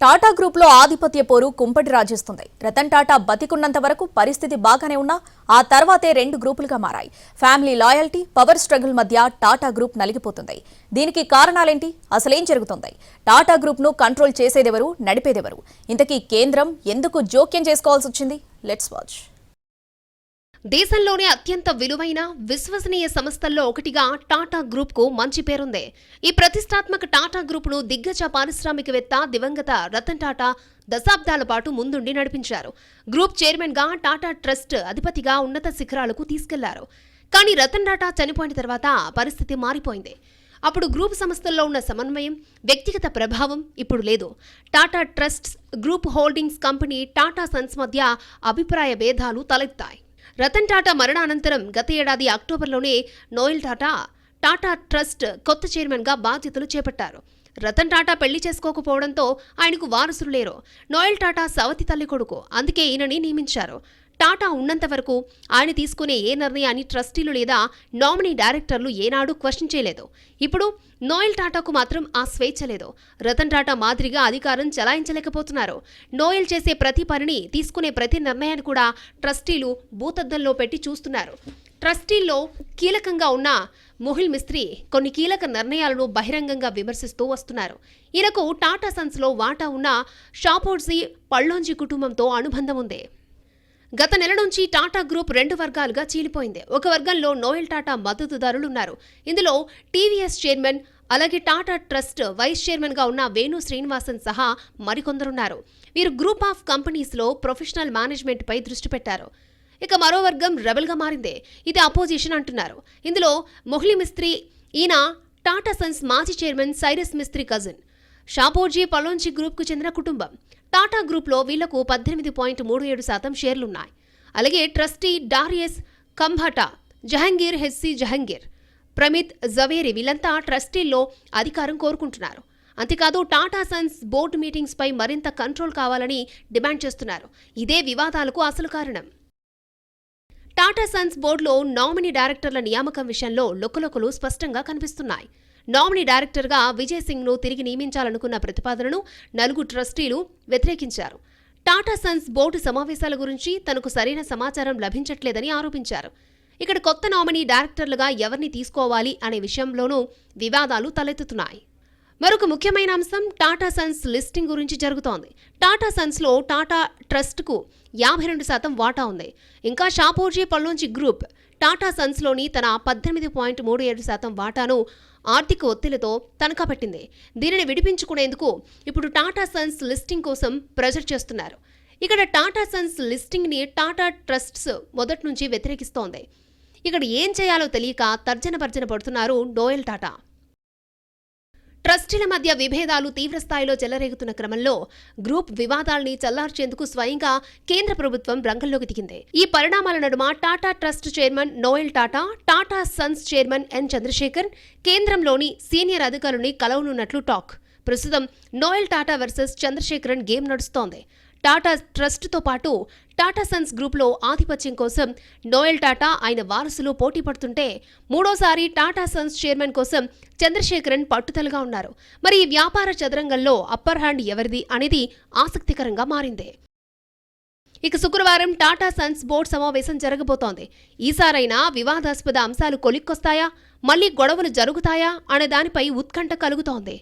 Tata group లో ఆధిపత్య పోరు కుంపటి రాజేస్తుంది. రతన్ టాటా బతికున్నంత వరకు పరిస్థితి బాగానే ఉన్నా ఆ తర్వాతే రెండు గ్రూపులుగా మారాయి. ఫ్యామిలీ లాయల్టీ, పవర్ స్ట్రగుల్ మధ్య టాటా గ్రూప్ నలిగిపోతుంది. దీనికి కారణాలేంటి? అసలేం జరుగుతుంది? టాటా గ్రూప్ ను కంట్రోల్ చేసేదెవరు, నడిపేదెవరు? ఇంతకీ కేంద్రం ఎందుకు జోక్యం చేసుకోవాల్సి వచ్చింది? Let's watch. దేశంలోనే అత్యంత విలువైన, విశ్వసనీయ సంస్థల్లో ఒకటిగా టాటా గ్రూప్ కు మంచి పేరుంది. ఈ ప్రతిష్టాత్మక టాటా గ్రూప్ ను దిగ్గజ పారిశ్రామికవేత్త దివంగత రతన్ టాటా దశాబ్దాల పాటు ముందుండి నడిపించారు. గ్రూప్ చైర్మన్ గా టాటా ట్రస్ట్ అధిపతిగా ఉన్నత శిఖరాలకు తీసుకెళ్లారు. కానీ రతన్ టాటా చనిపోయిన తర్వాత పరిస్థితి మారిపోయింది. అప్పుడు గ్రూప్ సంస్థల్లో ఉన్న సమన్వయం, వ్యక్తిగత ప్రభావం ఇప్పుడు లేదు. Tata trusts, group holdings company Tata Sons మధ్య అభిప్రాయ భేదాలు తలెత్తాయి. రతన్ టాటా మరణానంతరం గత ఏడాది అక్టోబర్లోనే నోయల్ టాటా టాటా ట్రస్ట్ కొత్త చైర్మన్గా బాధ్యతలు చేపట్టారు. రతన్ టాటా పెళ్లి చేసుకోకపోవడంతో ఆయనకు వారసులు లేరు. నోయల్ టాటా సవతి తల్లి కొడుకు, అందుకే ఈయనని నియమించారు. టాటా ఉన్నంత వరకు ఆయన తీసుకునే ఏ నిర్ణయాన్ని ట్రస్టీలు లేదా నామినీ డైరెక్టర్లు ఏనాడు క్వశ్చన్ చేయలేదు. ఇప్పుడు నోయల్ టాటాకు మాత్రం ఆ స్వేచ్ఛ లేదు. రతన్ టాటా మాదిరిగా అధికారం చలాయించలేకపోతున్నారు. నోయల్ చేసే ప్రతి పనిని, తీసుకునే ప్రతి నిర్ణయాన్ని కూడా ట్రస్టీలు భూతద్దంలో పెట్టి చూస్తున్నారు. ట్రస్టీల్లో కీలకంగా ఉన్న మొహిల్ మిస్త్రీ కొన్ని కీలక నిర్ణయాలను బహిరంగంగా విమర్శిస్తూ వస్తున్నారు. ఈయనకు టాటా సన్స్లో వాటా ఉన్న షాపోర్జీ పళ్ళోంజీ కుటుంబంతో అనుబంధం ఉంది. గత నెల నుంచి టాటా గ్రూప్ రెండు వర్గాలుగా చీలిపోయింది. ఒక వర్గంలో నోయల్ టాటా మద్దతుదారులు ఉన్నారు. ఇందులో టీవీఎస్ చైర్మన్, అలాగే టాటా ట్రస్ట్ వైస్ చైర్మన్ గా ఉన్న వేణు శ్రీనివాసన్ సహా మరికొందరున్నారు. వీరు గ్రూప్ ఆఫ్ కంపెనీస్లో ప్రొఫెషనల్ మేనేజ్మెంట్ పై దృష్టి పెట్టారు. ఇక మరో వర్గం రెబల్ గా మారింది. ఇది అపోజిషన్ అంటున్నారు. ఇందులో మొహిల్ మిస్త్రీ, ఈయన టాటా సన్స్ మాజీ chairman Cyrus Mistry cousin. Shapoorji Pallonji group కు చెందిన కుటుంబం. టాటా గ్రూప్ లో వీళ్లకు 18.37% షేర్లున్నాయి. అలాగే ట్రస్టీ డారియస్ కంభాటా, జహంగీర్ హెస్సీ జహంగీర్, ప్రమిత్ జవేరి వీళ్ళంతా ట్రస్టీల్లో అధికారం కోరుకుంటున్నారు. అంతేకాదు టాటా సన్స్ బోర్డు మీటింగ్స్ పై మరింత కంట్రోల్ కావాలని డిమాండ్ చేస్తున్నారు. ఇదే వివాదాలకు అసలు కారణం. టాటా సన్స్ బోర్డులో నామినీ డైరెక్టర్ల నియామకం విషయంలో లొక్కులొక్కులు స్పష్టంగా కనిపిస్తున్నాయి. నామినీ డైరెక్టర్గా విజయ్ సింగ్ను తిరిగి నియమించాలనుకున్న ప్రతిపాదనను 4 ట్రస్టీలు వ్యతిరేకించారు. టాటా సన్స్ బోర్డు సమావేశాల గురించి తనకు సరైన సమాచారం లభించట్లేదని ఆరోపించారు. ఇక్కడ కొత్త నామినీ డైరెక్టర్లుగా ఎవరిని తీసుకోవాలి అనే విషయంలోనూ వివాదాలు తలెత్తుతున్నాయి. మరొక ముఖ్యమైన అంశం టాటా సన్స్ లిస్టింగ్ గురించి జరుగుతోంది. టాటా సన్స్లో టాటా ట్రస్ట్కు 52% వాటా ఉంది. ఇంకా షాపోర్జీ పల్లోంజీ గ్రూప్ టాటా సన్స్లోని తన 18.37% వాటాను ఆర్థిక ఒత్తిడితో తనఖా పెట్టింది. దీనిని విడిపించుకునేందుకు ఇప్పుడు టాటా సన్స్ లిస్టింగ్ కోసం ప్రెజర్ చేస్తున్నారు. ఇక్కడ టాటా సన్స్ లిస్టింగ్ ని టాటా ట్రస్ట్స్ మొదటి నుంచి వ్యతిరేకిస్తోంది. ఇక్కడ ఏం చేయాలో తెలియక తర్జన భర్జన పడుతున్నారు నోయల్ టాటా. ట్రస్టీల మధ్య విభేదాలు తీవ్రస్థాయిలో చెలరేగుతున్న క్రమంలో గ్రూప్ వివాదాల్ని చల్లార్చేందుకు స్వయంగా కేంద్ర ప్రభుత్వం రంగంలోకి దిగింది. ఈ పరిణామాల నడుమ Tata trust chairman Noel Tata, Tata sons chairman N Chandrasekhar కేంద్రంలోని సీనియర్ అధికారుల్ని కలవనున్నట్లు టాక్. ప్రస్తుతం నోయల్ టాటా వర్సెస్ చంద్రశేఖరన్ గేమ్ నడుస్తోంది. టాటా ట్రస్ట్తో పాటు టాటా సన్స్ గ్రూప్లో ఆధిపత్యం కోసం నోయల్ టాటా, ఆయన వారసులు పోటీ పడుతుంటే మూడోసారి టాటా సన్స్ చైర్మన్ కోసం చంద్రశేఖరన్ పట్టుదలగా ఉన్నారు. మరి ఈ వ్యాపార చదరంగంలో అప్పర్ హ్యాండ్ ఎవరిది అనేది ఆసక్తికరంగా మారింది. ఇక శుక్రవారం టాటా సన్స్ బోర్డు సమావేశం జరగబోతోంది. ఈసారైనా వివాదాస్పద అంశాలు కొలిక్కొస్తాయా, మళ్లీ గొడవలు జరుగుతాయా అనే దానిపై ఉత్కంఠ కలుగుతోంది.